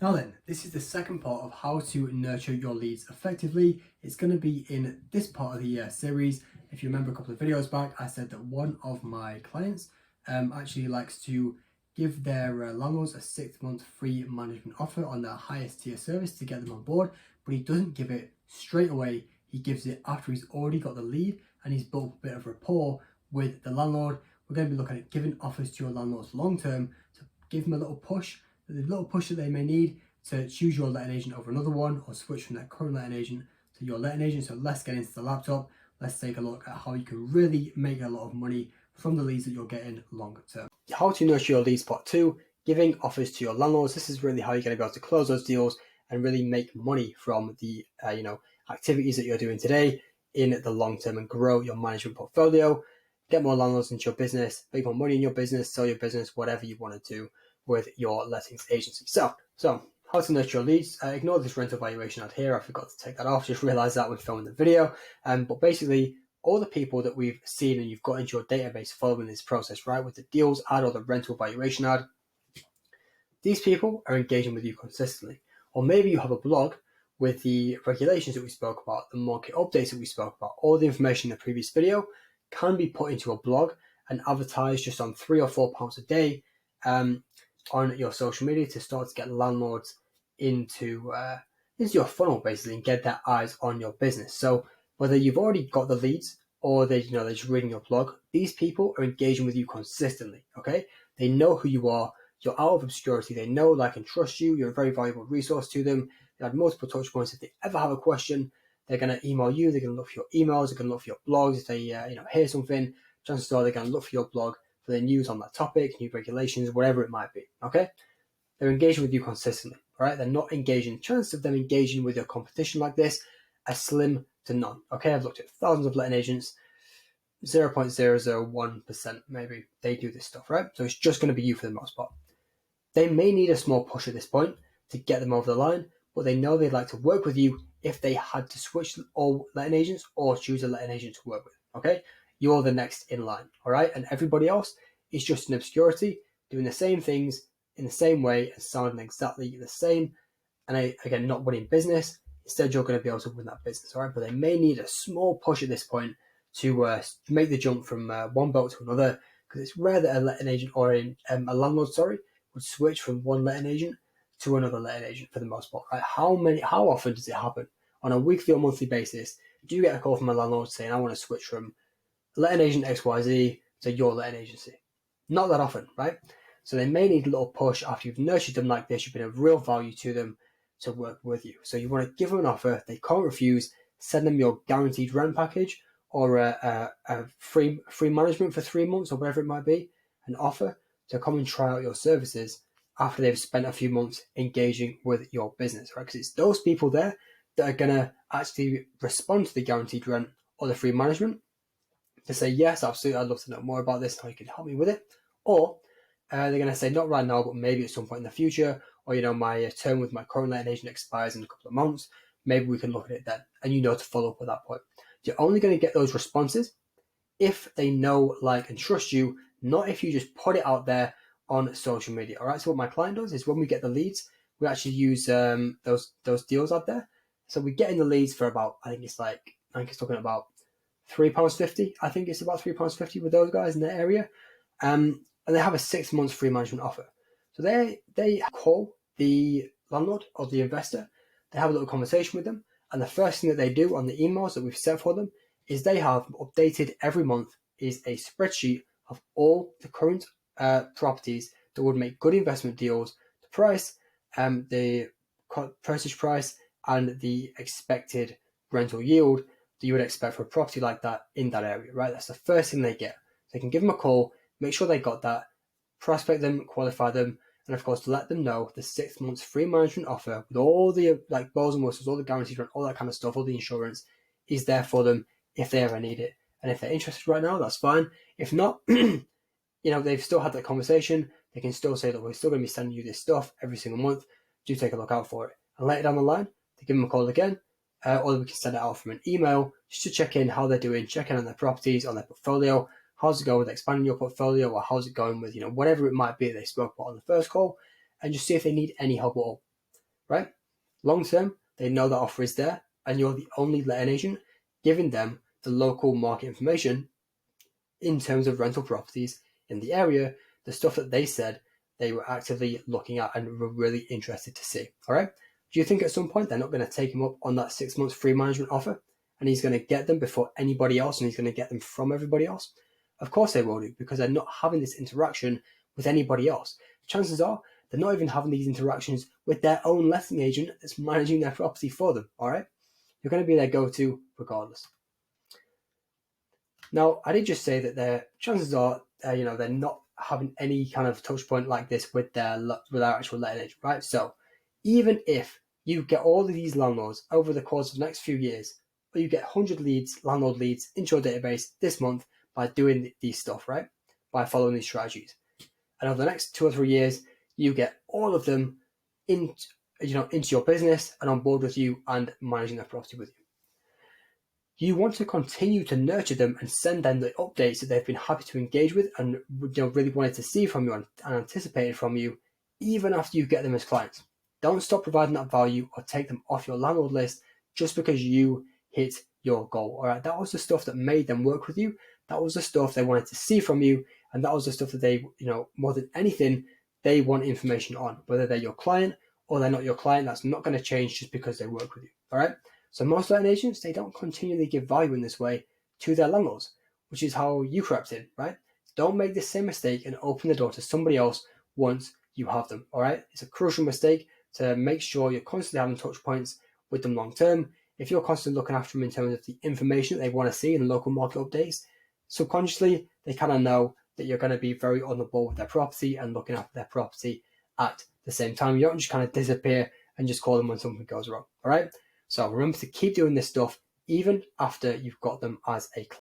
Now then, this is the second part of how to nurture your leads effectively. It's going to be in this part of the series. If you remember a couple of videos back, I said that one of my clients actually likes to give their landlords a 6-month free management offer on their highest tier service to get them on board, but he doesn't give it straight away. He gives it after he's already got the lead and he's built a bit of rapport with the landlord. We're going to be looking at giving offers to your landlords long term to give them a little push, the little push that they may need to choose your letting agent over another one or switch from their current letting agent to your letting agent. So let's get into the laptop. Let's take a look at how you can really make a lot of money from the leads that you're getting longer term. How to nurture your leads part 2, giving offers to your landlords. This is really how you're going to be able to close those deals and really make money from the activities that you're doing today in the long term and grow your management portfolio, get more landlords into your business, make more money in your business, sell your business, whatever you want to do with your lettings agency. So how to nurture your leads. Ignore this rental valuation ad here. I forgot to take that off. Just realized that when filming the video. But basically, all the people that we've seen and you've got into your database following this process, right, with the deals ad or the rental valuation ad, these people are engaging with you consistently. Or maybe you have a blog with the regulations that we spoke about, the market updates that we spoke about, all the information in the previous video can be put into a blog and advertised just on £3 or £4 a day on your social media to start to get landlords into your funnel basically and get their eyes on your business. So whether you've already got the leads or they're just reading your blog, these people are engaging with you consistently. Okay, they know who you are. You're out of obscurity. They know, like, and trust you. You're a very valuable resource to them. They have multiple touch points. If they ever have a question, they're going to email you. They're going to look for your emails. They're going to look for your blogs. If they hear something, chances are they're going to look for your blog for the news on that topic, new regulations, whatever it might be. Okay, they're engaging with you consistently. All right, they're not engaging. The chance of them engaging with your competition like this are slim to none. Okay, I've looked at thousands of letting agents. 0.001% maybe they do this stuff, right? So it's just going to be you for the most part. They may need a small push at this point to get them over the line, but they know they'd like to work with you if they had to switch all letting agents or choose a letting agent to work with. Okay, you're the next in line. All right, and everybody else is just in obscurity, doing the same things in the same way and sounding exactly the same. And again, not winning business. Instead, you're going to be able to win that business. All right, but they may need a small push at this point to make the jump from one boat to another, because it's rare that a letting agent or a landlord, would switch from one letting agent to another letting agent for the most part. Right? How often does it happen? On a weekly or monthly basis, do you get a call from a landlord saying, I want to switch from letting agent XYZ to your letting agency? Not that often, right? So they may need a little push after you've nurtured them like this, you've been of real value to them to work with you. So you want to give them an offer, they can't refuse, send them your guaranteed rent package or a free management for 3 months or whatever it might be, an offer to come and try out your services after they've spent a few months engaging with your business, right? Because it's those people there that are going to actually respond to the guaranteed rent or the free management to say, yes, absolutely, I'd love to know more about this, how you can help me with it. Or they're going to say, not right now, but maybe at some point in the future, or, my term with my current letting agent expires in a couple of months. Maybe we can look at it then. And to follow up at that point. You're only going to get those responses if they know, like, and trust you, not if you just put it out there on social media. All right. So what my client does is when we get the leads, we actually use those deals out there. So we get in the leads for about, I think it's talking about £3.50. I think it's about £3.50 with those guys in that area. And they have a 6 months free management offer. So they call the landlord or the investor, they have a little conversation with them, and the first thing that they do on the emails that we've set for them is they have updated every month is a spreadsheet of all the current properties that would make good investment deals, the price, the purchase price, and the expected rental yield that you would expect for a property like that in that area, right? That's the first thing they get. They can give them a call, make sure they got that, prospect them, qualify them, and of course to let them know the 6 months free management offer with all the bells and whistles, all the guaranteed rent, all that kind of stuff, all the insurance is there for them if they ever need it. And if they're interested right now, that's fine. If not, they've still had that conversation. They can still say that we're still going to be sending you this stuff every single month. Do take a look out for it. And later down the line, they give them a call again, or we can send it out from an email just to check in how they're doing, check in on their properties, on their portfolio. How's it going with expanding your portfolio, or how's it going with, whatever it might be they spoke about on the first call, and just see if they need any help at all. right? Long term, they know that offer is there, and you're the only letting agent giving them the local market information in terms of rental properties in the area, the stuff that they said they were actively looking at and were really interested to see. All right. Do you think at some point they're not going to take him up on that 6 months free management offer and he's going to get them before anybody else and he's going to get them from everybody else? Of course they will do, because they're not having this interaction with anybody else. Chances are they're not even having these interactions with their own letting agent that's managing their property for them. All right. You're going to be their go-to regardless. Now, I did just say that their chances are, they're not having any kind of touch point like this with their actual letting agent, right? So, even if you get all of these landlords over the course of the next few years, or you get 100 leads, landlord leads into your database this month by doing these stuff, right? By following these strategies, and over the next 2 or 3 years, you get all of them into your business and on board with you and managing their property with you. You want to continue to nurture them and send them the updates that they've been happy to engage with and really wanted to see from you and anticipated from you, even after you get them as clients. Don't stop providing that value or take them off your landlord list just because you hit your goal. All right, that was the stuff that made them work with you. That was the stuff they wanted to see from you, and that was the stuff that they, more than anything, they want information on. Whether they're your client or they're not your client, that's not going to change just because they work with you. All right. So most letting agents, they don't continually give value in this way to their landlords, which is how you crept in, right? Don't make the same mistake and open the door to somebody else once you have them, all right? It's a crucial mistake to make sure you're constantly having touch points with them long term. If you're constantly looking after them in terms of the information that they want to see in local market updates, subconsciously, they kind of know that you're going to be very on the ball with their property and looking after their property at the same time. You don't just kind of disappear and just call them when something goes wrong, all right? So remember to keep doing this stuff even after you've got them as a client.